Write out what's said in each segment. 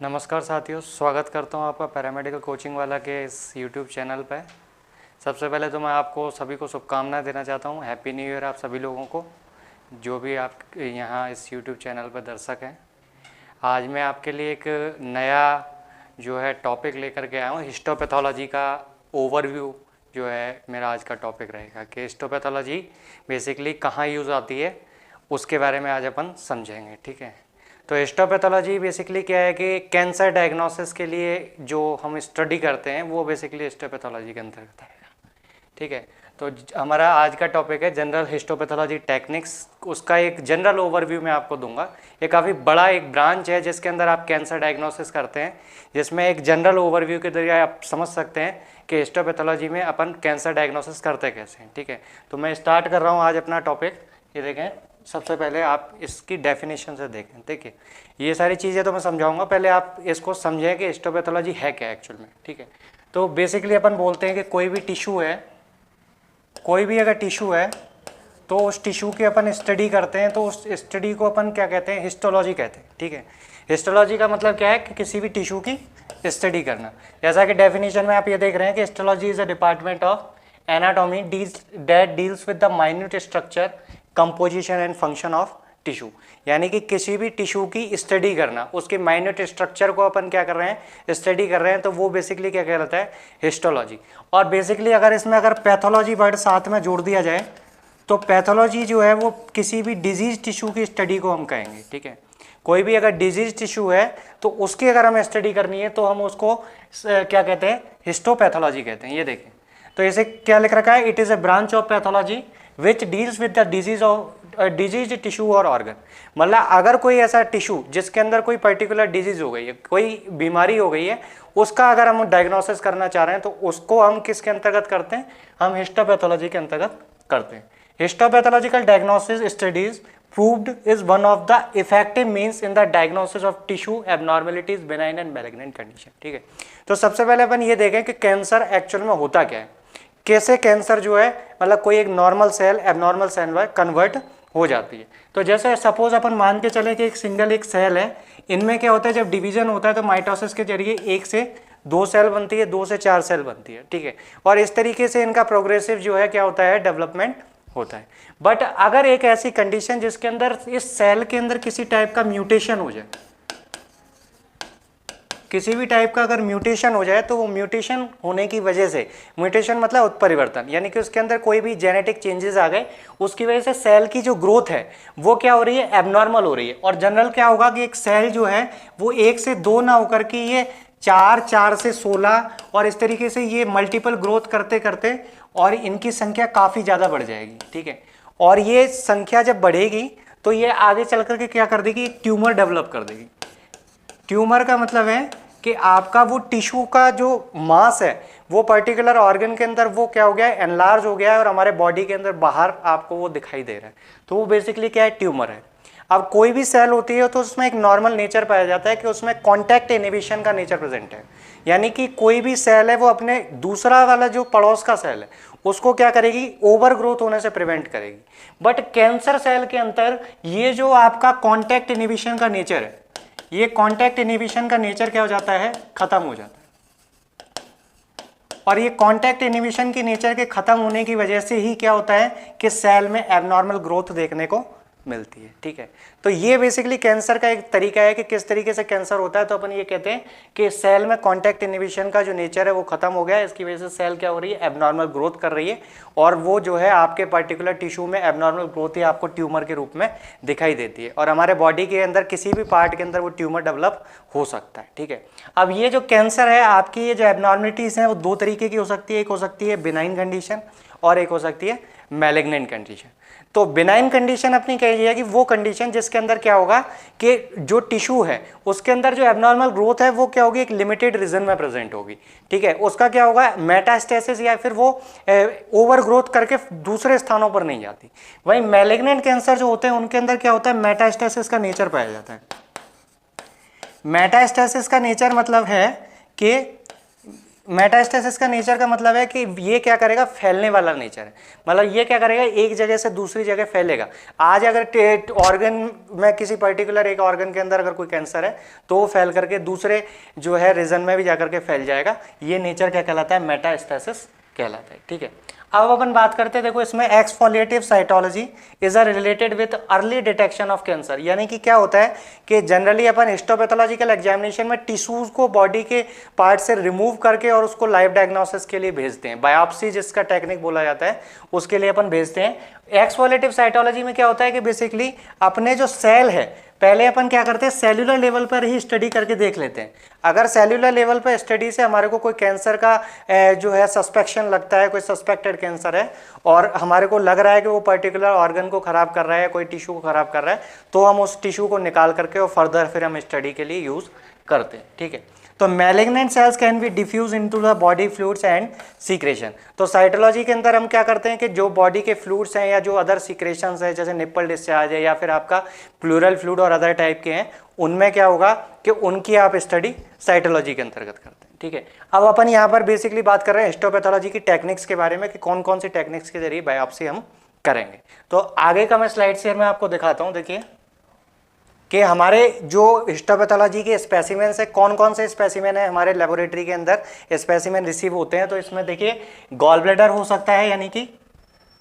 नमस्कार साथियों, स्वागत करता हूं आपका पैरामेडिकल कोचिंग वाला के इस यूट्यूब चैनल पर। सबसे पहले तो मैं आपको सभी को शुभकामनाएं देना चाहता हूं। हैप्पी न्यू ईयर आप सभी लोगों को, जो भी आप यहां इस यूट्यूब चैनल पर दर्शक हैं। आज मैं आपके लिए एक नया जो है टॉपिक लेकर के आया हूँ। हिस्टोपैथोलॉजी का ओवरव्यू जो है मेरा आज का टॉपिक रहेगा कि हिस्टोपैथोलॉजी बेसिकली कहाँ यूज़ आती है, उसके बारे में आज अपन समझेंगे। ठीक है, तो हिस्टोपैथोलॉजी बेसिकली क्या है कि कैंसर डायग्नोसिस के लिए जो हम स्टडी करते हैं वो बेसिकली हिस्टोपैथोलॉजी के अंतर्गत आएगा। ठीक है, तो हमारा आज का टॉपिक है जनरल हिस्टोपैथोलॉजी टेक्निक्स। उसका एक जनरल ओवरव्यू मैं आपको दूंगा। ये काफ़ी बड़ा एक ब्रांच है जिसके अंदर आप कैंसर डायग्नोसिस करते हैं, जिसमें एक जनरल ओवरव्यू के जरिए आप समझ सकते हैं कि हिस्टोपैथोलॉजी में अपन कैंसर डायग्नोसिस करते कैसे हैं। ठीक है, तो मैं स्टार्ट कर रहा हूँ आज अपना टॉपिक। ये देखें, सबसे पहले आप इसकी डेफिनेशन से देखें। देखिए, ये सारी चीज़ें तो मैं समझाऊंगा, पहले आप इसको समझें कि हिस्टोपैथोलॉजी है क्या एक्चुअल में। ठीक है, तो बेसिकली अपन बोलते हैं कि कोई भी टिश्यू है, कोई भी अगर टिश्यू है तो उस टिश्यू की अपन स्टडी करते हैं, तो उस स्टडी को अपन क्या कहते हैं, हिस्टोलॉजी कहते हैं। ठीक है, हिस्टोलॉजी का मतलब क्या है कि किसी भी टिश्यू की स्टडी करना। जैसा कि डेफिनेशन में आप ये देख रहे हैं कि histology is a department of anatomy that deals with the minute structure, composition and function of tissue. यानी कि किसी भी टिश्यू की स्टडी करना, उसके माइन्यूट स्ट्रक्चर को अपन क्या कर रहे हैं, स्टडी कर रहे हैं, तो वो बेसिकली क्या कहलाता है, हिस्टोलॉजी। और बेसिकली अगर इसमें अगर पैथोलॉजी वर्ड साथ में जोड़ दिया जाए तो पैथोलॉजी जो है वो किसी भी डिजीज टिश्यू की स्टडी को हम कहेंगे। ठीक है, कोई भी अगर डिजीज टिश्यू है तो उसकी अगर हमें स्टडी करनी है तो हम उसको क्या कहते हैं, हिस्टोपैथोलॉजी कहते हैं। ये देखें, तो इसे क्या लिख रखा है, it is a branch of pathology which deals with the disease of disease tissue और ऑर्गन। मतलब अगर कोई ऐसा टिश्यू जिसके अंदर कोई पर्टिकुलर डिजीज हो गई है, कोई बीमारी हो गई है, उसका अगर हम डायग्नोसिस करना चाह रहे हैं तो उसको हम किसके अंतर्गत करते हैं, हम हिस्टोपैथोलॉजी के अंतर्गत करते हैं। Histopathological diagnosis studies proved is one of the effective means in the diagnosis of tissue abnormalities, benign and malignant condition। ठीक है, तो सबसे पहले अपन ये देखें कि कैंसर एक्चुअल में होता क्या है, कैसे कैंसर जो है मतलब कोई एक नॉर्मल सेल एबनॉर्मल सेल में कन्वर्ट हो जाती है। तो जैसे सपोज अपन मान के चले कि एक सिंगल एक सेल है, इनमें क्या होता है, जब डिवीजन होता है तो माइटोसिस के जरिए 1 से 2 सेल बनती है, 2 से 4 सेल बनती है। ठीक है, और इस तरीके से इनका प्रोग्रेसिव जो है क्या होता है, डेवलपमेंट होता है। बट अगर एक ऐसी कंडीशन जिसके अंदर इस सेल के अंदर किसी टाइप का म्यूटेशन हो जाए, किसी भी टाइप का अगर म्यूटेशन हो जाए, तो वो म्यूटेशन होने की वजह से, म्यूटेशन मतलब उत्परिवर्तन, यानी कि उसके अंदर कोई भी जेनेटिक चेंजेस आ गए, उसकी वजह से सेल की जो ग्रोथ है वो क्या हो रही है, एबनॉर्मल हो रही है। और जनरल क्या होगा कि एक सेल जो है वो 1 से 2 ना होकर के ये 4, 4 से 16 और इस तरीके से ये मल्टीपल ग्रोथ करते करते और इनकी संख्या काफ़ी ज़्यादा बढ़ जाएगी। ठीक है, और ये संख्या जब बढ़ेगी तो ये आगे चल करके क्या कर देगी, एक ट्यूमर डेवलप कर देगी। ट्यूमर का मतलब है कि आपका वो टिश्यू का जो मास है वो पर्टिकुलर ऑर्गन के अंदर वो क्या हो गया है, एनलार्ज हो गया है और हमारे बॉडी के अंदर बाहर आपको वो दिखाई दे रहा है, तो वो बेसिकली क्या है, ट्यूमर है। अब कोई भी सेल होती है तो उसमें एक नॉर्मल नेचर पाया जाता है कि उसमें कॉन्टैक्ट इनहिबिशन का नेचर प्रेजेंट है। यानी कि कोई भी सेल है वो अपने दूसरा वाला जो पड़ोस का सेल है उसको क्या करेगी, ओवर ग्रोथ होने से प्रिवेंट करेगी। बट कैंसर सेल के अंदर ये जो आपका कॉन्टैक्ट इनहिबिशन का नेचर है, ये कॉन्टैक्ट इनहिबिशन का नेचर क्या हो जाता है, खत्म हो जाता है। और ये कॉन्टैक्ट इनहिबिशन की नेचर के खत्म होने की वजह से ही क्या होता है कि सेल में एबनॉर्मल ग्रोथ देखने को मिलती है। ठीक है, तो ये बेसिकली कैंसर का एक तरीका है कि किस तरीके से कैंसर होता है। तो अपन ये कहते हैं कि सेल में कॉन्टैक्ट इनहिबिशन का जो नेचर है वो खत्म हो गया है, इसकी वजह से सेल क्या हो रही है, एबनॉर्मल ग्रोथ कर रही है, और वो जो है आपके पर्टिकुलर टिश्यू में एबनॉर्मल ग्रोथ ही आपको ट्यूमर के रूप में दिखाई देती है, और हमारे बॉडी के अंदर किसी भी पार्ट के अंदर वो ट्यूमर डेवलप हो सकता है। ठीक है, अब ये जो कैंसर है, आपकी ये जो एबनॉर्मलिटीज हैं वो 2 तरीके की हो सकती है। एक हो सकती है बिनाइन कंडीशन और एक हो सकती है मैलिग्नेंट कंडीशन। तो बिनाइन कंडीशन अपनी कही है कि वो कंडीशन जिसके अंदर क्या होगा कि जो टिश्यू है उसके अंदर जो एबनॉर्मल ग्रोथ है वो क्या होगी, एक लिमिटेड रीजन में प्रेजेंट होगी। ठीक है, उसका क्या होगा, मेटास्टेसिस या फिर वो ओवर ग्रोथ करके दूसरे स्थानों पर नहीं जाती। वहीं मैलिग्नेंट कैंसर जो होते हैं उनके अंदर क्या होता है, मेटास्टेसिस का नेचर पाया जाता है। मेटास्टेसिस का नेचर मतलब है कि मेटास्टेसिस का नेचर का मतलब है कि ये क्या करेगा, फैलने वाला नेचर है। मतलब ये क्या करेगा, एक जगह से दूसरी जगह फैलेगा। आज अगर ऑर्गन में किसी पर्टिकुलर एक ऑर्गन के अंदर अगर कोई कैंसर है तो वो फैल करके दूसरे जो है रीजन में भी जाकर के फैल जाएगा। ये नेचर क्या कहलाता है, मेटास्टेसिस कहलाता है। ठीक है, अब अपन बात करते हैं, देखो इसमें exfoliative cytology is related with early detection of cancer. यानी कि क्या होता है कि जनरली अपन हिस्टोपैथोलॉजिकल एग्जामिनेशन में टिश्यूज को बॉडी के पार्ट से रिमूव करके और उसको लाइव डायग्नोसिस के लिए भेजते हैं। बायोप्सी जिसका टेक्निक बोला जाता है उसके लिए अपन भेजते हैं। एक्सफोलिएटिव साइटोलॉजी में क्या होता है कि बेसिकली अपने जो सेल है पहले अपन क्या करते हैं, सेल्यूलर लेवल पर ही स्टडी करके देख लेते हैं। अगर सेल्यूलर लेवल पर स्टडी से हमारे को कोई कैंसर का जो है सस्पेक्शन लगता है, कोई सस्पेक्टेड कैंसर है और हमारे को लग रहा है कि वो पर्टिकुलर ऑर्गन को खराब कर रहा है, कोई टिश्यू को खराब कर रहा है, तो हम उस टिश्यू को निकाल करके और फर्दर फिर हम स्टडी के लिए यूज करते हैं। ठीक है, तो malignant cells can be diffuse into the body fluids and secretion. तो साइटोलॉजी के अंदर हम क्या करते हैं कि जो बॉडी के फ्लूइड्स हैं या जो अदर सीक्रेशंस है, जैसे निप्पल डिस्चार्ज है या फिर आपका प्लूरल फ्लूइड और अदर टाइप के हैं, उनमें क्या होगा कि उनकी आप स्टडी साइटोलॉजी के अंतर्गत करते हैं। ठीक है, अब अपन यहाँ पर बेसिकली बात कर रहे हैं हिस्टोपैथोलॉजी की टेक्निक्स के बारे में कि कौन कौन सी टेक्निक्स के जरिए बायोप्सी हम करेंगे। तो आगे का मैं स्लाइड शेयर में आपको दिखाता हूँ। देखिए कि हमारे जो हिस्टोपैथोलॉजी के स्पेसिमेन है, कौन कौन से स्पेसिमेन है हमारे लेबोरेटरी के अंदर स्पेसिमेन रिसीव होते हैं। तो इसमें देखिए गॉल ब्लैडर हो सकता है, यानी कि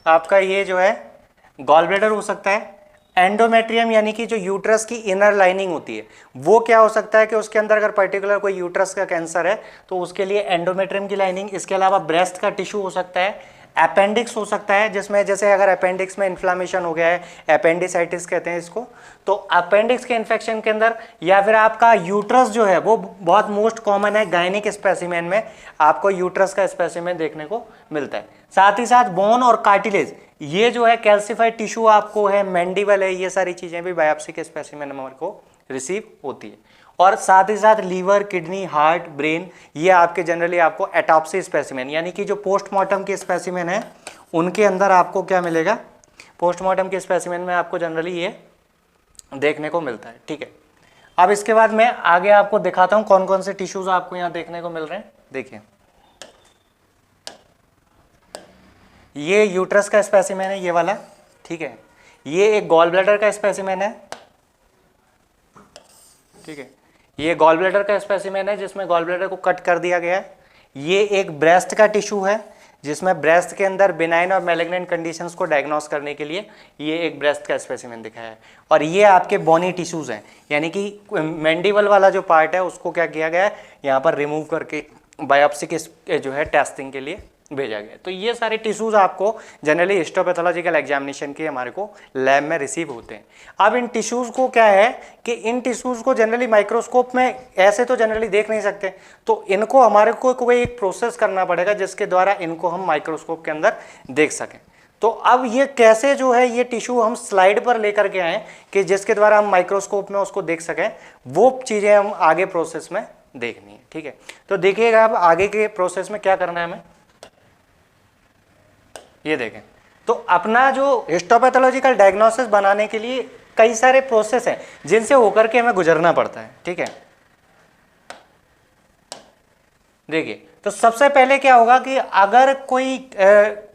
आपका ये जो है गॉल ब्लैडर हो सकता है। एंडोमेट्रियम यानी कि जो यूट्रस की इनर लाइनिंग होती है वो क्या हो सकता है कि उसके अंदर अगर पर्टिकुलर कोई यूट्रस का कैंसर है तो उसके लिए एंडोमेट्रियम की लाइनिंग। इसके अलावा ब्रेस्ट का टिश्यू हो सकता है, अपेंडिक्स हो सकता है, जिसमें जैसे अगर अपेंडिक्स में इन्फ्लामेशन हो गया है, अपेंडिसाइटिस कहते हैं इसको, तो अपेंडिक्स के इन्फेक्शन के अंदर, या फिर आपका यूट्रस जो है वो बहुत मोस्ट कॉमन है गायनिक स्पेसिमेन में आपको यूट्रस का स्पेसिमेन देखने को मिलता है। साथ ही साथ बोन और कार्टिलेज, ये जो है कैल्सिफाइड टिश्यू आपको है, मैंडिबल है, ये सारी चीजें भी बायोप्सी के स्पेसिमेन में हमारे को रिसीव होती है। और साथ ही साथ लीवर, किडनी, हार्ट, ब्रेन, ये आपके जनरली आपको एटॉप्सी स्पेसिमेन यानी कि जो पोस्टमार्टम के स्पेसिमेन है उनके अंदर आपको क्या मिलेगा, पोस्टमार्टम के स्पेसिमेन में आपको जनरली ये देखने को मिलता है। ठीक है, अब इसके बाद मैं आगे आपको दिखाता हूं कौन कौन से टिश्यूज आपको यहां देखने को मिल रहे हैं। देखिए ये यूट्रस का स्पेसिमेन है, ये वाला। ठीक है, ये एक गॉल ब्लैडर का स्पेसिमेन है। ठीक है, ये गॉल ब्लैडर का स्पेसिमेन है जिसमें गॉल ब्लैडर को कट कर दिया गया है। ये एक ब्रेस्ट का टिश्यू है जिसमें ब्रेस्ट के अंदर बिनाइन और मैलिग्नेंट कंडीशंस को डायग्नोस करने के लिए ये एक ब्रेस्ट का स्पेसिमेन दिखाया है। और ये आपके बोनी टिश्यूज हैं, यानी कि मैंडिबल वाला जो पार्ट है उसको क्या किया गया है, यहाँ पर रिमूव करके बायोप्सी के जो है टेस्टिंग के लिए भेजा गया। तो ये सारे टिश्यूज आपको जनरली हिस्टोपैथोलॉजिकल एग्जामिनेशन के हमारे को लैब में रिसीव होते हैं। अब इन टिश्यूज को क्या है कि इन टिश्यूज को जनरली माइक्रोस्कोप में ऐसे तो जनरली देख नहीं सकते, तो इनको हमारे को कोई एक प्रोसेस करना पड़ेगा जिसके द्वारा इनको हम माइक्रोस्कोप के अंदर देख सकें। तो अब ये कैसे जो है ये टिश्यू हम स्लाइड पर लेकर के आए कि जिसके द्वारा हम माइक्रोस्कोप में उसको देख सकें, वो चीजें हम आगे प्रोसेस में देखनी है। ठीक है, तो देखिएगा अब आगे के प्रोसेस में क्या करना है हमें, ये देखें। तो अपना जो हिस्टोपैथोलॉजिकल डायग्नोसिस बनाने के लिए कई सारे प्रोसेस हैं जिनसे होकर के हमें गुजरना पड़ता है। ठीक है, देखिए तो सबसे पहले क्या होगा कि अगर कोई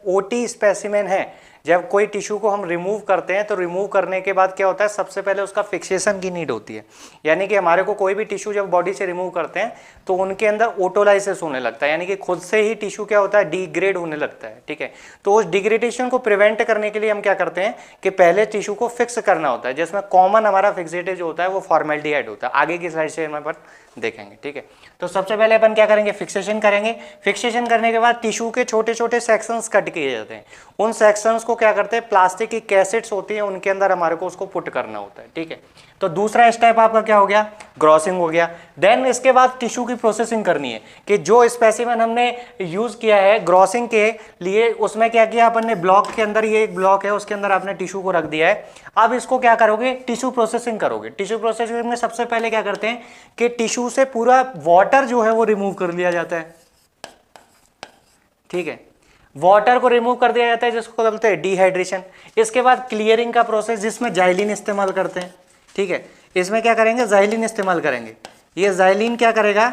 ओटी स्पेसिमेन है, जब कोई टिश्यू को हम रिमूव करते हैं तो रिमूव करने के बाद क्या होता है, सबसे पहले उसका फिक्सेशन की नीड होती है। यानी कि हमारे को कोई भी टिश्यू जब बॉडी से रिमूव करते हैं तो उनके अंदर ओटोलाइसिस होने लगता है, यानी कि खुद से ही टिश्यू क्या होता है, डिग्रेड होने लगता है। ठीक है, तो उस डिग्रेडेशन को प्रिवेंट करने के लिए हम क्या करते हैं कि पहले टिश्यू को फिक्स करना होता है, जिसमें कॉमन हमारा फिक्सेटेज जो होता है वो फॉर्मेल्डिहाइड होता है। आगे की स्लाइड से हम पर देखेंगे। ठीक है, तो सबसे पहले अपन क्या करेंगे, फिक्सेशन करेंगे। फिक्सेशन करने के बाद टिश्यू के छोटे छोटे सेक्शंस कट किए जाते हैं। उन सेक्शंस को क्या करते हैं, प्लास्टिक की कैसेट्स होती हैं उनके अंदर हमारे को उसको पुट करना होता है। ठीक है, तो दूसरा स्टेप आपका क्या हो गया, ग्रॉसिंग हो गया। देन इसके बाद टिश्यू की प्रोसेसिंग करनी है कि जो स्पेसिमेन हमने यूज किया है ग्रॉसिंग के लिए, उसमें क्या किया अपन ने, ब्लॉक के अंदर, ये एक ब्लॉक है उसके अंदर आपने टिश्यू को रख दिया है। अब इसको क्या करोगे, टिश्यू प्रोसेसिंग करोगे। टिश्यू प्रोसेसिंग में सबसे पहले क्या करते हैं कि टिश्यू से पूरा वाटर जो है वो रिमूव कर लिया जाता है। ठीक है, वाटर को रिमूव कर दिया जाता है जिसको बोलते हैं डिहाइड्रेशन। इसके बाद क्लियरिंग का प्रोसेस जिसमें जाइलिन इस्तेमाल करते हैं। ठीक है, इसमें क्या करेंगे, जाइलिन इस्तेमाल करेंगे। ये जाइलिन क्या करेगा,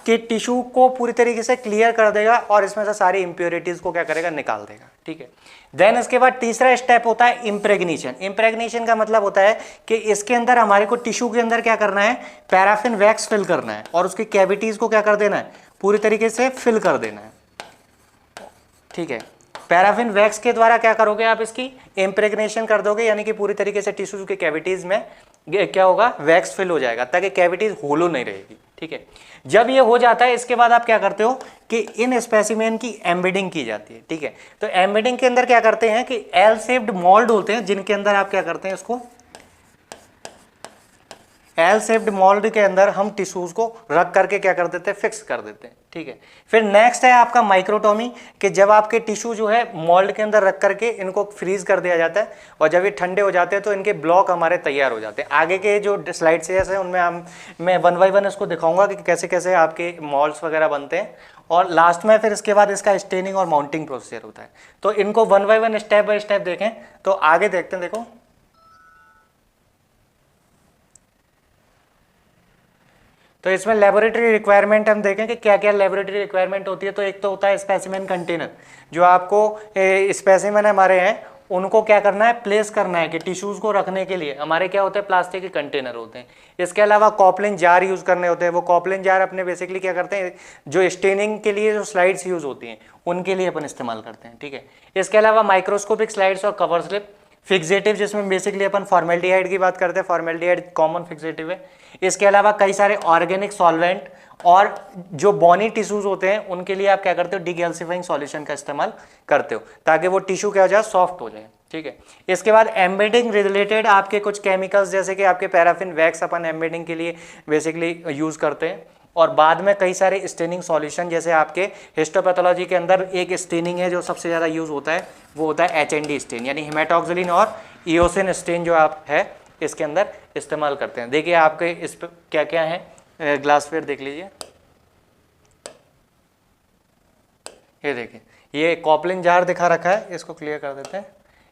आपके टिश्यू को पूरी तरीके से क्लियर कर देगा और इसमें से सारी इंप्योरिटीज को क्या करेगा, निकाल देगा। ठीक है, देन इसके बाद तीसरा स्टेप होता है इम्प्रेग्नेशन। इम्प्रेग्नेशन का मतलब होता है कि इसके अंदर हमारे को टिश्यू के अंदर क्या करना है, पैराफिन वैक्स फिल करना है और उसकी कैविटीज को क्या कर देना है, पूरी तरीके से फिल कर देना है। ठीक है, पैराफिन वैक्स के द्वारा क्या करोगे आप, इसकी इम्प्रेग्नेशन कर दोगे, यानी कि पूरी तरीके से टिश्यू के कैविटीज में क्या होगा, वैक्स फिल हो जाएगा ताकि कैविटीज होलो नहीं रहेगी। ठीक है, जब ये हो जाता है इसके बाद आप क्या करते हो कि इन स्पेसिमेन की एम्बेडिंग की जाती है। ठीक है, तो एम्बेडिंग के अंदर क्या करते हैं कि एल शेप्ड मोल्ड होते हैं जिनके अंदर आप क्या करते हैं, इसको एल शेप्ड मोल्ड के अंदर हम टिश्यूज को रख करके क्या कर देते हैं, फिक्स कर देते हैं। ठीक है, फिर नेक्स्ट है आपका माइक्रोटोमी, कि जब आपके टिश्यू जो है मोल्ड के अंदर रख करके इनको फ्रीज कर दिया जाता है और जब ये ठंडे हो जाते हैं तो इनके ब्लॉक हमारे तैयार हो जाते हैं। आगे के जो स्लाइड्स है उनमें मैं 1 बाय 1 इसको दिखाऊंगा कि कैसे कैसे आपके मॉल्ड्स वगैरह बनते हैं और लास्ट में फिर इसके बाद इसका स्टेनिंग और माउंटिंग प्रोसीजर होता है। तो इनको 1 बाय 1 स्टेप बाय स्टेप देखें तो आगे देखते हैं। देखो तो इसमें लेबोरेटरी रिक्वायरमेंट हम देखें कि क्या क्या लेबोरेटरी रिक्वायरमेंट होती है। तो एक तो होता है स्पेसिमेन कंटेनर, जो आपको स्पेसिमेन हमारे हैं उनको क्या करना है, प्लेस करना है कि टिश्यूज को रखने के लिए हमारे क्या होते हैं, प्लास्टिक के कंटेनर होते हैं। इसके अलावा कॉपलिन जार यूज करने होते हैं। वो कॉपलिन जार अपने बेसिकली क्या करते हैं, जो स्टेनिंग के लिए जो स्लाइड्स यूज होती हैं उनके लिए अपन इस्तेमाल करते हैं। ठीक है, इसके अलावा माइक्रोस्कोपिक स्लाइड्स और कवर स्लिप, फिक्सेटिव जिसमें बेसिकली अपन फॉर्मेल्डिहाइड की बात करते हैं, फॉर्मेल्डिहाइड कॉमन फिक्सेटिव है। इसके अलावा कई सारे ऑर्गेनिक सॉल्वेंट और जो बॉनी टिश्यूज होते हैं उनके लिए आप क्या करते हो, डिगैल्सिफाइंग सॉल्यूशन का इस्तेमाल करते हो ताकि वो टिश्यू क्या हो जाए, सॉफ्ट हो जाए। ठीक है, इसके बाद एम्बेडिंग रिलेटेड आपके कुछ केमिकल्स जैसे कि आपके पैराफिन वैक्स अपन एम्बेडिंग के लिए बेसिकली यूज करते हैं और बाद में कई सारे स्टेनिंग सॉल्यूशन, जैसे आपके हिस्टोपैथोलॉजी के अंदर एक स्टेनिंग है जो सबसे ज़्यादा यूज होता है, वो होता है HND स्टेन, यानी हेमाटोक्सिलिन और इओसिन स्टेन जो आप है इसके अंदर इस्तेमाल करते हैं। देखिए आपके इस पर क्या क्या है, ग्लासवेयर देख लीजिए। ये देखिए, ये कॉपलिन जार दिखा रखा है, इसको क्लियर कर देते हैं।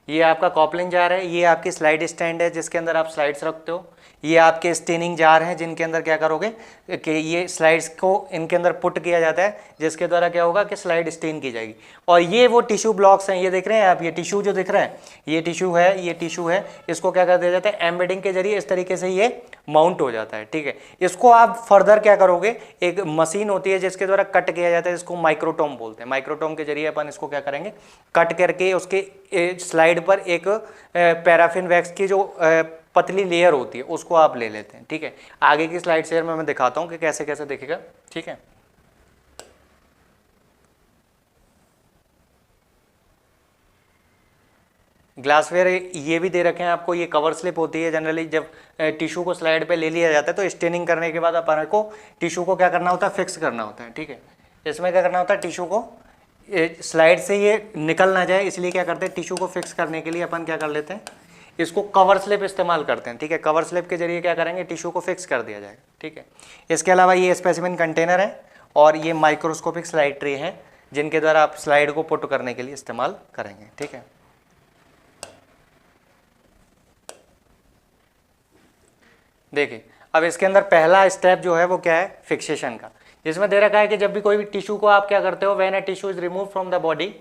ये आपका कॉपलिन जार है, ये आपकी स्लाइड स्टैंड है जिसके अंदर आप स्लाइड्स रखते हो। ये आपके स्टेनिंग जार हैं जिनके अंदर क्या करोगे कि ये स्लाइड्स को इनके अंदर पुट किया जाता है जिसके द्वारा क्या होगा कि स्लाइड स्टेन की जाएगी। और ये वो टिश्यू ब्लॉक्स हैं, ये देख रहे हैं आप, ये टिश्यू जो दिख रहा है ये टिश्यू है, ये टिश्यू है, इसको क्या कर दिया जाता है, एम्बेडिंग के जरिए इस तरीके से ये माउंट हो जाता है। ठीक है, इसको आप फर्दर क्या करोगे, एक मशीन होती है जिसके द्वारा कट किया जाता है, इसको माइक्रोटोम बोलते हैं। माइक्रोटोम के जरिए अपन इसको क्या करेंगे, कट करके उसके स्लाइड पर एक पैराफिन वैक्स की जो पतली लेयर होती है उसको आप ले लेते हैं। ठीक है, आगे की स्लाइड शेयर में मैं दिखाता हूं कि कैसे कैसे दिखेगा। ठीक है, ग्लासवेयर ये भी दे रखे हैं आपको, ये कवर स्लिप होती है। जनरली जब टिश्यू को स्लाइड पे ले लिया जाता है तो स्टेनिंग करने के बाद अपन को टिश्यू को क्या करना होता है, फिक्स करना होता है। ठीक है, इसमें क्या करना होता है, टिश्यू को स्लाइड से ये निकल ना जाए इसलिए क्या करते हैं, टिश्यू को फिक्स करने के लिए अपन क्या कर लेते हैं, इसको कवर स्लिप इस्तेमाल करते हैं। ठीक है, कवर स्लिप के जरिए क्या करेंगे, टिश्यू को फिक्स कर दिया जाएगा। ठीक है, इसके अलावा ये स्पेसिमेन कंटेनर है और ये माइक्रोस्कोपिक स्लाइड ट्रे है जिनके द्वारा आप स्लाइड को पुट करने के लिए इस्तेमाल करेंगे। ठीक है, देखिए अब इसके अंदर पहला स्टेप जो है वो क्या है, फिक्सेशन का, जिसमें दे रखा है कि जब भी कोई भी टिश्यू को आप क्या करते हो, when a tissue is remove from the body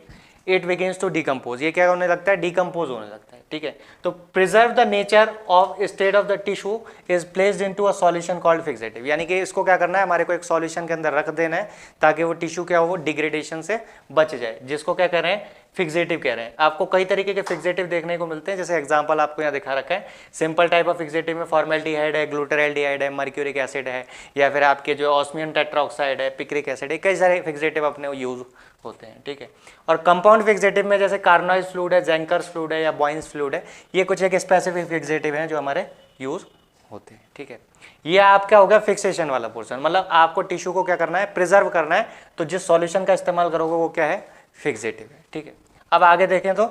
it begins to decompose, ये क्या होने लगता है, डिकम्पोज होने लगता है। ठीक है, तो preserve the nature of state of the tissue is placed into a solution called fixative, यानी कि इसको क्या करना है, हमारे को एक सॉल्यूशन के अंदर रख देना है ताकि वो टिश्यू क्या हो, डिग्रेडेशन से बच जाए, जिसको क्या कह रहे हैं, फिक्सेटिव कह रहे हैं। आपको कई तरीके के फिक्सेटिव देखने को मिलते हैं, जैसे एग्जांपल आपको यहाँ दिखा रखा है। सिंपल टाइप ऑफ फिक्सेटिव में फॉर्मेल्डिहाइड है, ग्लूटाराल्डिहाइड है, मर्क्यूरिक एसिड है, या फिर आपके जो ऑस्मियम टेट्राऑक्साइड है, पिक्रिक एसिड है, कई सारे फिक्सेटिव अपने यूज होते हैं। ठीक है, और कंपाउंड फिक्सेटिव में जैसे कार्नोइज फ्लूइड है, जेंकर्स फ्लूइड है या बॉइंस फ्लूइड है, ये कुछ एक स्पेसिफिक फिक्सेटिव हैं जो हमारे यूज होते हैं। ठीक है, ये आपका हो गया फिक्सेशन वाला पोर्शन, मतलब आपको टिश्यू को क्या करना है, प्रिजर्व करना है, तो जिस सॉल्यूशन का इस्तेमाल करोगे वो क्या है, फिक्सेटिव है। ठीक है, अब आगे देखें तो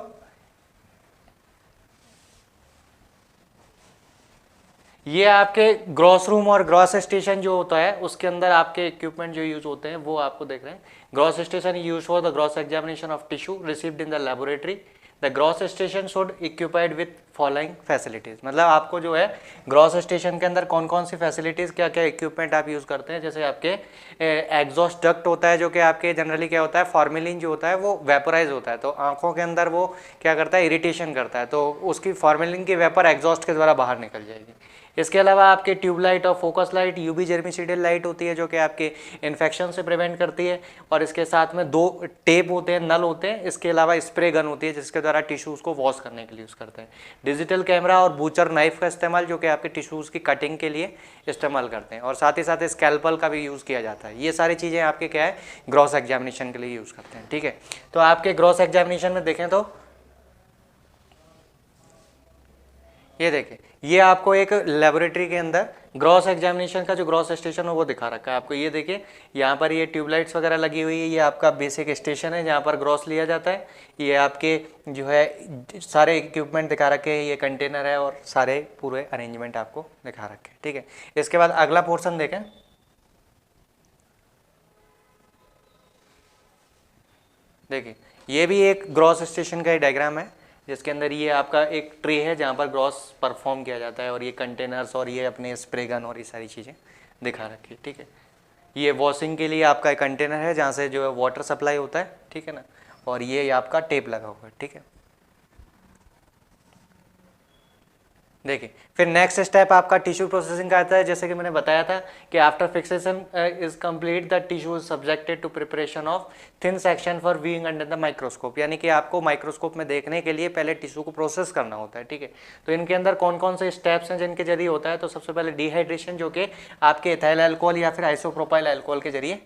ये आपके ग्रॉस रूम और ग्रॉस स्टेशन जो होता है उसके अंदर आपके इक्विपमेंट जो यूज होते हैं वो आपको देख रहे हैं। Gross station use for the gross examination of tissue received in the laboratory, the gross station should equipped with following facilities, मतलब आपको जो है ग्रॉस स्टेशन के अंदर कौन कौन सी फैसिलिटीज़, क्या क्या इक्विपमेंट आप यूज़ करते हैं। जैसे आपके एग्जॉस्ट डक्ट होता है, जो कि आपके जनरली क्या होता है, फॉर्मेलिन जो होता है वो वेपराइज होता है, तो आंखों के अंदर वो क्या करता है, इरिटेशन करता है, तो उसकी फॉर्मेलिन की वेपर एग्जॉस्ट के द्वारा बाहर निकल जाएगी। इसके अलावा आपके ट्यूबलाइट और फोकस लाइट, यूवी जर्मिसीडियल लाइट होती है, जो कि आपके इन्फेक्शन से प्रिवेंट करती है। और इसके साथ में 2 टेप होते हैं, नल होते हैं। इसके अलावा स्प्रे गन होती है, जिसके द्वारा टिश्यूज़ को वॉश करने के लिए यूज़ करते हैं। डिजिटल कैमरा और बूचर नाइफ का इस्तेमाल, जो कि आपके टिश्यूज़ की कटिंग के लिए इस्तेमाल करते हैं। और साथ ही साथ स्कैल्पल का भी यूज़ किया जाता है। ये सारी चीज़ें आपके क्या है, ग्रॉस एग्जामिनेशन के लिए यूज़ करते हैं। ठीक है, तो आपके ग्रॉस एग्जामिनेशन में देखें तो ये देखें, ये आपको एक लेबोरेटरी के अंदर ग्रॉस एग्जामिनेशन का जो ग्रॉस स्टेशन है वो दिखा रखा है आपको। ये देखिए, यहाँ पर ये ट्यूबलाइट्स वगैरह लगी हुई है, ये आपका बेसिक स्टेशन है जहाँ पर ग्रॉस लिया जाता है। ये आपके जो है सारे इक्विपमेंट दिखा रखे हैं, ये कंटेनर है और सारे पूरे अरेंजमेंट आपको दिखा रखे हैं। ठीक है, इसके बाद अगला पोर्सन देखें। देखिए, ये भी एक ग्रॉस स्टेशन का ही डायग्राम है, जिसके अंदर ये आपका एक ट्रे है जहाँ पर ग्रॉस परफॉर्म किया जाता है, और ये कंटेनर्स और ये अपने स्प्रे गन और ये सारी चीज़ें दिखा रखी है। ठीक है, ये वॉशिंग के लिए आपका एक कंटेनर है जहाँ से जो है वाटर सप्लाई होता है। ठीक है ना, और ये आपका टेप लगा हुआ है। ठीक है, देखिए फिर नेक्स्ट स्टेप आपका टिश्यू प्रोसेसिंग का आता है। जैसे कि मैंने बताया था कि after fixation is complete the tissue is subjected to preparation of thin section for viewing under the microscope, यानी कि आपको माइक्रोस्कोप में देखने के लिए पहले टिश्यू को प्रोसेस करना होता है। ठीक है, तो इनके अंदर कौन कौन से स्टेप्स हैं जिनके जरिए होता है। तो सबसे पहले डिहाइड्रेशन, जो कि आपके इथाइल अल्कोहल या फिर आइसोप्रोपाइल अल्कोहल के जरिए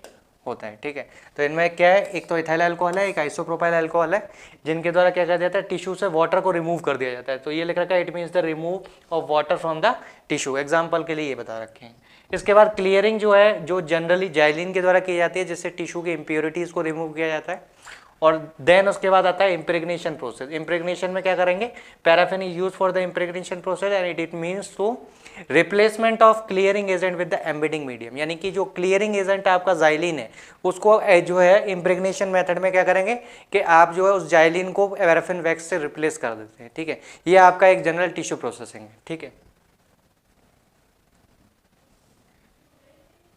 होता है। ठीक है, तो इनमें क्या है, एक तो इथाइल अल्कोहल है, एक आइसोप्रोपाइल अल्कोहल है, जिनके द्वारा क्या किया जाता है, टिश्यू से वाटर को रिमूव कर दिया जाता है। तो ये लिख रखा है, it means the remove of water from the tissue, example के लिए ये बता रखे हैं। इसके बाद क्लियरिंग जो है, जो जनरली जाइलिन के द्वारा की जाती है, जिससे टिश्यू की इम्प्योरिटीज़ को रिमूव किया जाता है। और देन उसके बाद आता है इम्प्रेग्नेशन प्रोसेस। इम्प्रेग्नेशन में क्या करेंगे, paraffin is use for the impregnation process and it means to replacement of clearing agent with the embedding medium, यानी कि जो क्लियरिंग एजेंट आपका जाइलिन है, उसको जो है इम्प्रेग्नेशन मेथड में क्या करेंगे कि आप जो है उस जाइलिन को पैराफिन वैक्स से रिप्लेस कर देते हैं। ठीक है, ये आपका एक जनरल टिश्यू प्रोसेसिंग है। ठीक है,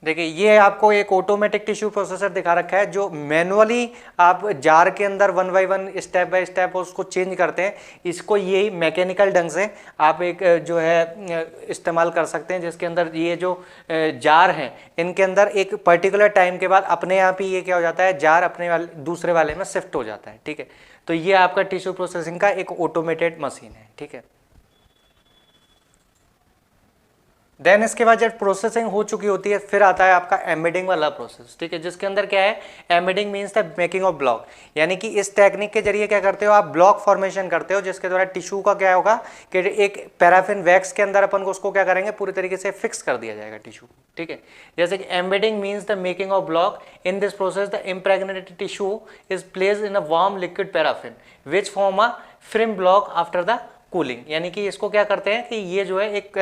देखिए ये आपको एक ऑटोमेटिक टिश्यू प्रोसेसर दिखा रखा है, जो मैनुअली आप जार के अंदर 1 बाय 1 स्टेप बाय स्टेप उसको चेंज करते हैं। इसको यही मैकेनिकल ढंग से आप एक जो है इस्तेमाल कर सकते हैं, जिसके अंदर ये जो जार हैं, इनके अंदर एक पर्टिकुलर टाइम के बाद अपने आप ही ये क्या हो जाता है, जार अपने वाले दूसरे वाले में शिफ्ट हो जाता है। ठीक है, तो ये आपका टिश्यू प्रोसेसिंग का एक ऑटोमेटेड मशीन है। ठीक है, देन इसके बाद जब प्रोसेसिंग हो चुकी होती है, फिर आता है आपका एम्बेडिंग वाला प्रोसेस। ठीक है, जिसके अंदर क्या है, embedding means the making of block, यानी कि इस टेक्निक के जरिए क्या करते हो, आप ब्लॉक फॉर्मेशन करते हो, जिसके द्वारा टिश्यू का क्या होगा कि एक पैराफिन वैक्स के अंदर अपन को उसको क्या करेंगे, पूरी तरीके से फिक्स कर दिया जाएगा टिश्यू। ठीक है, जैसे कि embedding means the making of block. In this process the impregnated tissue is placed in a warm liquid paraffin which form a frame block after the cooling, यानी कि इसको क्या करते हैं कि ये जो है एक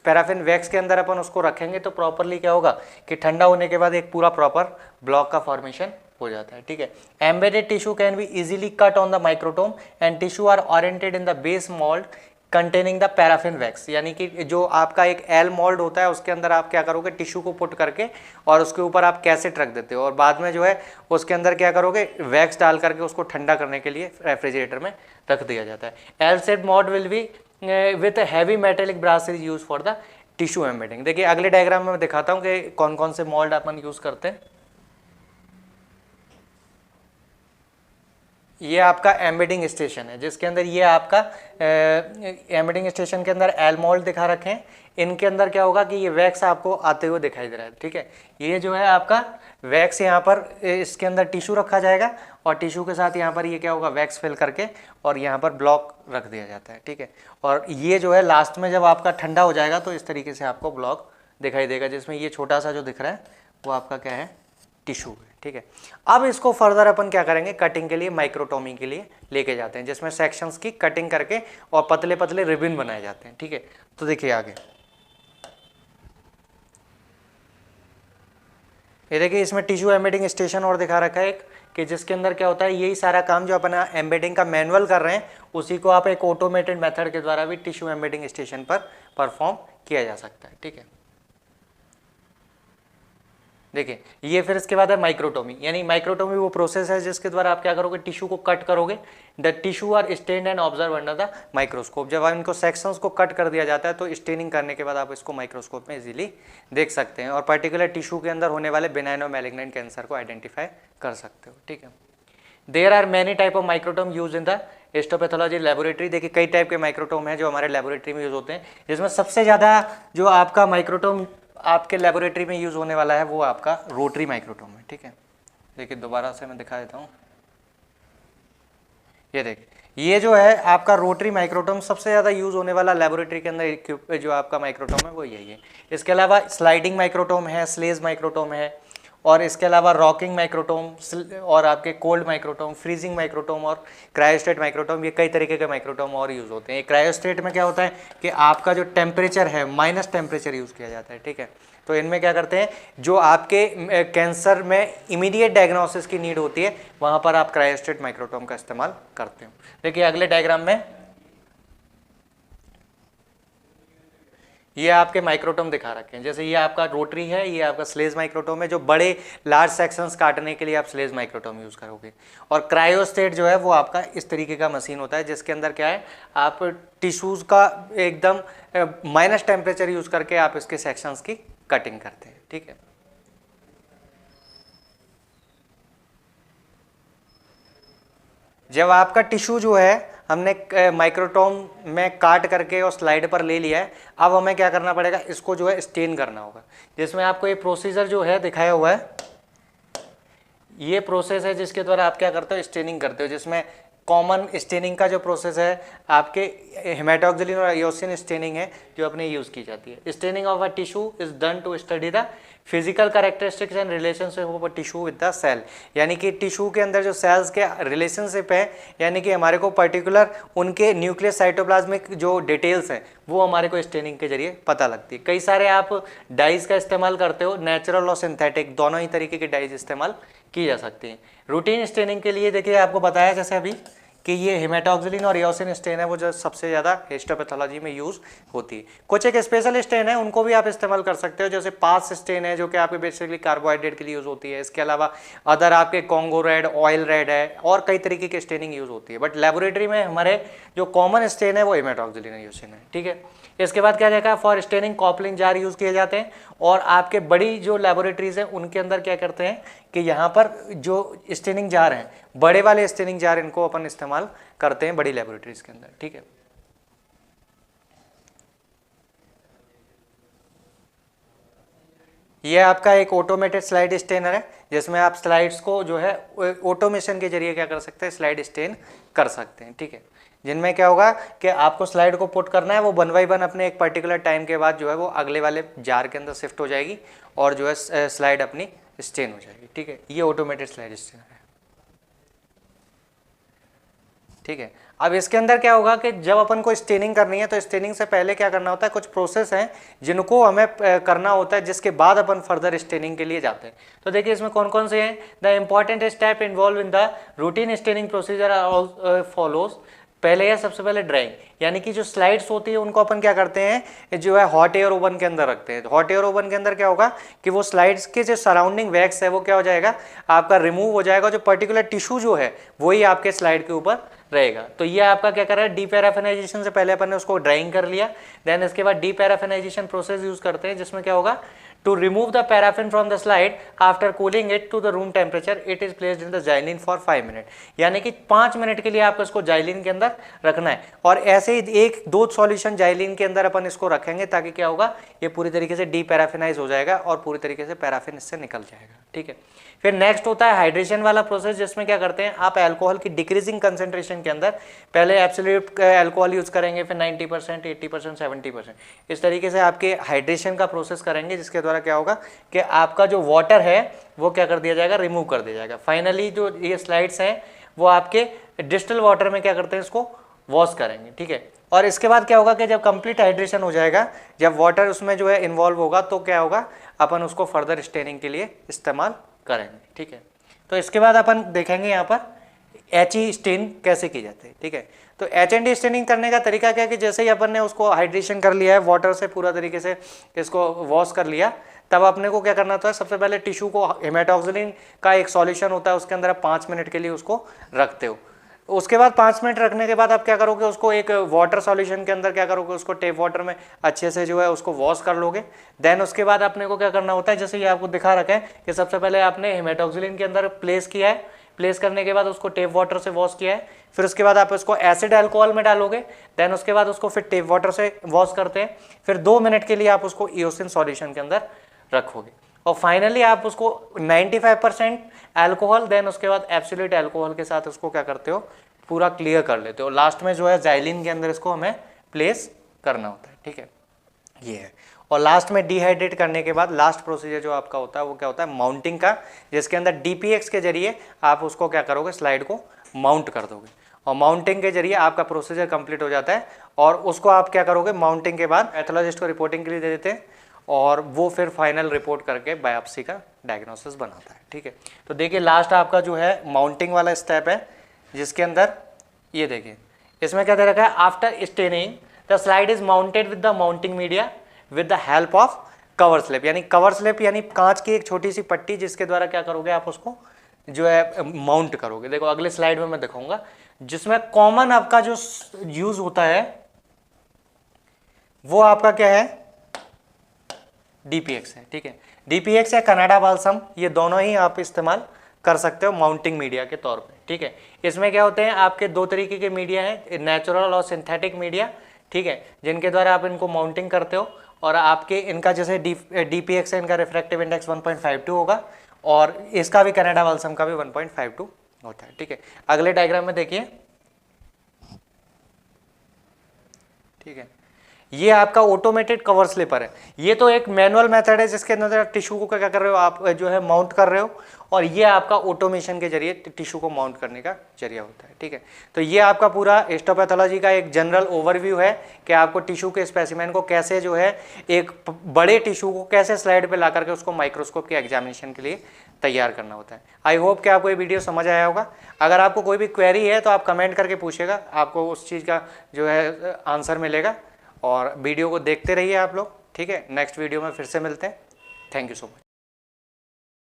पैराफिन वैक्स के अंदर अपन उसको रखेंगे, तो प्रॉपरली क्या होगा कि ठंडा होने के बाद एक पूरा प्रॉपर ब्लॉक का फॉर्मेशन हो जाता है। ठीक है, embedded tissue can be easily cut on the microtome and tissue are oriented in the base mould containing the paraffin wax, यानी कि जो आपका एक एल मोल्ड होता है, उसके अंदर आप क्या करोगे, टिश्यू को पुट करके और उसके ऊपर आप कैसेट रख देते हो, और बाद में जो है उसके अंदर क्या करोगे, वैक्स डाल करके उसको ठंडा करने के लिए रेफ्रिजरेटर में रख दिया जाता है। L set mould will be with heavy metallic brass is use for the tissue embedding. देखिए अगले डायग्राम में मैं दिखाता हूँ कि कौन कौन से मोल्ड अपन यूज करते हैं। ये आपका एम्बेडिंग स्टेशन है, जिसके अंदर ये आपका एम्बेडिंग स्टेशन के अंदर एल मोल्ड दिखा रखे हैं। इनके अंदर क्या होगा कि ये वैक्स आपको आते हुए दिखाई दे रहा है। ठीक है, ये जो है आपका वैक्स, यहाँ पर इसके अंदर टिश्यू रखा जाएगा और टिश्यू के साथ यहाँ पर ये क्या होगा, वैक्स फिल करके और यहाँ पर ब्लॉक रख दिया जाता है। ठीक है, और ये जो है लास्ट में जब आपका ठंडा हो जाएगा तो इस तरीके से आपको ब्लॉक दिखाई देगा, जिसमें ये छोटा सा जो दिख रहा है वो आपका क्या है, टिश्यू है। ठीक है, अब इसको फर्दर अपन क्या करेंगे, कटिंग के लिए माइक्रोटोमी के लिए लेके जाते हैं, जिसमें सेक्शंस की कटिंग करके और पतले पतले रिबन बनाए जाते हैं। ठीक है, तो देखिए आगे ये देखिए, इसमें टिश्यू एम्बेडिंग स्टेशन और दिखा रखा है एक, कि जिसके अंदर क्या होता है, यही सारा काम जो अपना एम्बेडिंग का मैनुअल कर रहे हैं उसी को आप एक ऑटोमेटेड मेथड के द्वारा भी टिश्यू एम्बेडिंग स्टेशन पर परफॉर्म किया जा सकता है। ठीक है, देखिए ये फिर इसके बाद है माइक्रोटोमी, यानी माइक्रोटोमी वो प्रोसेस है जिसके द्वारा आप क्या करोगे, टिश्यू को कट करोगे। The tissue are stained and observe under the microscope. जब इनको सेक्शंस को कट कर दिया जाता है तो स्टेनिंग करने के बाद आप इसको माइक्रोस्कोप में इजीली देख सकते हैं और पर्टिकुलर टिश्यू के अंदर होने वाले बेनाइन और मैलिग्नेंट कैंसर को आइडेंटिफाई कर सकते हो। ठीक है, there are many type of microtome use in the histopathology laboratory. देखिए कई टाइप के माइक्रोटोम हैं जो हमारे लेबोरेटरी में यूज होते हैं, जिसमें सबसे ज़्यादा जो आपका माइक्रोटोम आपके लेबोरेटरी में यूज होने वाला है वो आपका रोटरी माइक्रोटोम है। ठीक है, देखिए दोबारा से मैं दिखा देता हूँ, ये देखिए ये जो है आपका रोटरी माइक्रोटोम सबसे ज़्यादा यूज होने वाला लेबोरेटरी के अंदर जो आपका माइक्रोटोम है वो यही है। इसके अलावा स्लाइडिंग माइक्रोटोम है, स्लेज माइक्रोटोम है, और इसके अलावा रॉकिंग माइक्रोटोम और आपके कोल्ड माइक्रोटोम, फ्रीजिंग माइक्रोटोम और क्रायोस्टेट माइक्रोटोम, ये कई तरीके के माइक्रोटोम और यूज़ होते हैं। क्रायोस्टेट में क्या होता है कि आपका जो टेम्परेचर है माइनस टेम्परेचर यूज़ किया जाता है। ठीक है, तो इनमें क्या करते हैं, जो आपके कैंसर में इमीडिएट डायग्नोसिस की नीड होती है वहाँ पर आप क्रायोस्टेट माइक्रोटोम का इस्तेमाल करते हो। देखिए अगले डायग्राम में ये आपके माइक्रोटोम दिखा रखे हैं, जैसे ये आपका रोटरी है, ये आपका स्लेज माइक्रोटोम है, जो बड़े लार्ज सेक्शंस काटने के लिए आप स्लेज माइक्रोटोम यूज़ करोगे। और क्रायोस्टेट जो है वो आपका इस तरीके का मशीन होता है जिसके अंदर क्या है, आप टिश्यूज़ का एकदम माइनस टेम्परेचर यूज़ करके आप इसके सेक्शंस की कटिंग करते हैं। ठीक है, जब आपका टिश्यू जो है हमने माइक्रोटोम में काट करके और स्लाइड पर ले लिया है, अब हमें क्या करना पड़ेगा, इसको जो है स्टेन करना होगा, जिसमें आपको ये प्रोसीजर जो है दिखाया हुआ है, ये प्रोसेस है जिसके द्वारा आप क्या करते हो, स्टेनिंग करते हो। जिसमें कॉमन स्टेनिंग का जो प्रोसेस है आपके हेमाटोक्सिलिन और एओसिन स्टेनिंग है जो अपने यूज़ की जाती है। Staining of a tissue is done to study the physical characteristics and relationship of a tissue with the cell, यानी कि टिश्यू के अंदर जो सेल्स के रिलेशनशिप है, यानी कि हमारे को पर्टिकुलर उनके न्यूक्लियस साइटोप्लाज्मिक जो डिटेल्स हैं वो हमारे को स्टेनिंग के जरिए पता लगती है। कई सारे आप डाइज का इस्तेमाल करते हो, नेचुरल और सिंथेटिक दोनों ही तरीके के डाइज इस्तेमाल की जा सकती हैं। रूटीन स्टेनिंग के लिए देखिए आपको बताया जैसे अभी कि ये हेमाटोक्सिलिन और एओसिन स्टेन है वो जो सबसे ज़्यादा हिस्टोपैथोलॉजी में यूज़ होती है। कुछ एक स्पेशल स्टेन है उनको भी आप इस्तेमाल कर सकते हो, जैसे पास स्टेन है जो कि आपके बेसिकली कार्बोहाइड्रेट के लिए यूज़ होती है। इसके अलावा अदर आपके कॉन्गो रेड, ऑयल रेड है और कई तरीके की स्टेनिंग यूज़ होती है, बट लेबोरेटरी में हमारे जो कॉमन स्टेन है वो हेमाटोक्सिलिन एओसिन है। ठीक है, इसके बाद क्या देखा, for staining coupling jar use किए जाते हैं, और आपके बड़ी जो लेबोरेटरीज हैं उनके अंदर क्या करते हैं कि यहाँ पर जो स्टेनिंग जार हैं, बड़े वाले स्टेनिंग जार, इनको अपन इस्तेमाल करते हैं बड़ी लेबोरेटरीज के अंदर। ठीक है, ये आपका एक ऑटोमेटेड स्लाइड स्टेनर है जिसमें आप स्लाइड्स को जो है ऑटोमेशन के जरिए क्या कर सकते हैं, स्लाइड स्टेन कर सकते हैं। ठीक है, जिनमें क्या होगा कि आपको स्लाइड को पुट करना है, वो 1 बाय 1 अपने एक पर्टिकुलर टाइम के बाद जो है वो अगले वाले जार के अंदर शिफ्ट हो जाएगी और जो है स्लाइड अपनी स्टेन हो जाएगी। ठीक है, ये ऑटोमेटेड स्लाइड स्टेनर है। ठीक है, अब इसके अंदर क्या होगा कि जब अपन को स्टेनिंग करनी है तो स्टेनिंग से पहले क्या करना होता है, कुछ प्रोसेस हैं जिनको हमें करना होता है, जिसके बाद अपन फर्दर स्टेनिंग के लिए जाते हैं। तो देखिए इसमें कौन कौन से हैं, the important step involve in the routine staining procedure follows. पहले है सबसे पहले ड्राइंग, यानी कि जो स्लाइड्स होती है उनको अपन क्या करते हैं, जो है हॉट एयर ओवन के अंदर रखते हैं। हॉट एयर ओवन के अंदर क्या होगा कि वो स्लाइड्स के जो सराउंडिंग वैक्स है वो क्या हो जाएगा, आपका रिमूव हो जाएगा, जो पर्टिकुलर टिश्यू जो है वही आपके स्लाइड के ऊपर रहेगा। तो ये आपका क्या कर रहा है, डीपैराफिनाइजेशन से पहले अपन ने उसको ड्राइंग कर लिया, देन इसके बाद डीपैराफिनाइजेशन प्रोसेस यूज करते हैं, जिसमें क्या होगा, to remove the paraffin from the slide after cooling it to the room temperature it is placed in the xylene for 5 minutes, यानी कि 5 मिनट के लिए आपको इसको जाइलिन के अंदर रखना है। और ऐसे ही 1-2 सॉल्यूशन जाइलिन के अंदर अपन इसको रखेंगे ताकि क्या होगा, ये पूरी तरीके से डीपैराफिनाइज हो जाएगा और पूरी तरीके से पैराफिन इससे निकल जाएगा। ठीक है, फिर नेक्स्ट होता है हाइड्रेशन वाला प्रोसेस, जिसमें क्या करते हैं, आप अल्कोहल की डिक्रीजिंग कंसेंट्रेशन के अंदर पहले एब्सोल्यूट अल्कोहल यूज करेंगे, फिर 90%, 80%, 70%, इस तरीके से आपके हाइड्रेशन का प्रोसेस करेंगे, जिसके द्वारा क्या होगा कि आपका जो वाटर है वो क्या कर दिया जाएगा, रिमूव कर दिया जाएगा। फाइनली जो ये स्लाइड्स हैं वो आपके डिस्टिल वाटर में क्या करते हैं, इसको वॉश करेंगे। ठीक है, और इसके बाद क्या होगा कि जब कंप्लीट हाइड्रेशन हो जाएगा, जब वाटर उसमें जो है इन्वॉल्व होगा, तो क्या होगा, अपन उसको फर्दर स्टेनिंग के लिए इस्तेमाल करेंगे। ठीक है, तो इसके बाद अपन देखेंगे यहाँ पर HE स्टेन कैसे की जाती है। ठीक है, तो HND स्टेनिंग करने का तरीका क्या है कि जैसे ही अपन ने उसको हाइड्रेशन कर लिया है, वाटर से पूरा तरीके से इसको वॉश कर लिया, तब अपने को क्या करना होता है, सबसे पहले टिश्यू को हेमाटोक्सिलिन का एक सॉल्यूशन होता है उसके अंदर आप 5 मिनट के लिए उसको रखते हो। उसके बाद 5 मिनट रखने के बाद आप क्या करोगे, उसको एक वाटर सॉल्यूशन के अंदर क्या करोगे, उसको टेप वाटर में अच्छे से जो है उसको वॉश कर लोगे। देन उसके बाद अपने को क्या करना होता है, जैसे ये आपको दिखा रखा है कि सबसे पहले आपने हेमाटोक्सिलिन के अंदर प्लेस किया है, प्लेस करने के बाद उसको टेप वाटर से वॉश किया है, फिर उसके बाद आप उसको एसिड अल्कोहल में डालोगे, देन उसके बाद उसको फिर टेप वाटर से वॉश करते हैं, फिर 2 मिनट के लिए आप उसको ईओसिन सॉल्यूशन के अंदर रखोगे और फाइनली आप उसको 95% अल्कोहल देन उसके बाद एब्सोल्यूट अल्कोहल के साथ उसको क्या करते हो, पूरा क्लियर कर लेते हो। लास्ट में जो है ज़ाइलिन के अंदर इसको हमें प्लेस करना होता है। ठीक है, ये है। और लास्ट में डिहाइड्रेट करने के बाद लास्ट प्रोसीजर जो आपका होता है वो क्या होता है, माउंटिंग का, जिसके अंदर DPX के जरिए आप उसको क्या करोगे, स्लाइड को माउंट कर दोगे और माउंटिंग के जरिए आपका प्रोसीजर कंप्लीट हो जाता है और उसको आप क्या करोगे, माउंटिंग के बाद पैथोलॉजिस्ट को रिपोर्टिंग के लिए दे देते हैं और वो फिर फाइनल रिपोर्ट करके बायोप्सी का डायग्नोसिस बनाता है। ठीक है, तो देखिए लास्ट आपका जो है माउंटिंग वाला स्टेप है, जिसके अंदर ये देखिए इसमें क्या दे रखा है, after staining the slide is mounted with the mounting media with the help of cover slip, यानी कवर स्लिप यानी कांच की एक छोटी सी पट्टी जिसके द्वारा क्या करोगे, आप उसको जो है माउंट करोगे। देखो अगले स्लाइड में मैं दिखाऊंगा, जिसमें कॉमन आपका जो यूज होता है वो आपका क्या है, DPX है। ठीक है, DPX या कनाडा बाल्सम, ये दोनों ही आप इस्तेमाल कर सकते हो माउंटिंग मीडिया के तौर पे। ठीक है, इसमें क्या होते हैं, आपके 2 तरीके के मीडिया हैं, नेचुरल और सिंथेटिक मीडिया। ठीक है, जिनके द्वारा आप इनको माउंटिंग करते हो और आपके इनका जैसे DPX है, इनका रिफ्रैक्टिव इंडेक्स 1.52 होगा और इसका भी कनाडा बाल्सम का भी 1.52 होता है। ठीक है, अगले डायग्राम में देखिए। ठीक है, ये आपका ऑटोमेटेड कवर स्लिपर है। ये तो एक मैनुअल मेथड है जिसके अंदर टिश्यू को क्या कर रहे हो आप, जो है माउंट कर रहे हो, और ये आपका ऑटोमेशन के जरिए टिश्यू को माउंट करने का जरिया होता है। ठीक है, तो ये आपका पूरा हिस्टोपैथोलॉजी का एक जनरल ओवरव्यू है कि आपको टिश्यू के स्पेसिमेन को कैसे जो है, एक बड़े टिश्यू को कैसे स्लाइड पे ला करके उसको माइक्रोस्कोप के एग्जामिनेशन के लिए तैयार करना होता है। आई होप कि आपको ये वीडियो समझ आया होगा। अगर आपको कोई भी क्वेरी है तो आप कमेंट करके पूछेगा, आपको उस चीज़ का जो है आंसर मिलेगा। और वीडियो को देखते रहिए आप लोग। ठीक है, नेक्स्ट वीडियो में फिर से मिलते हैं। Thank you so much.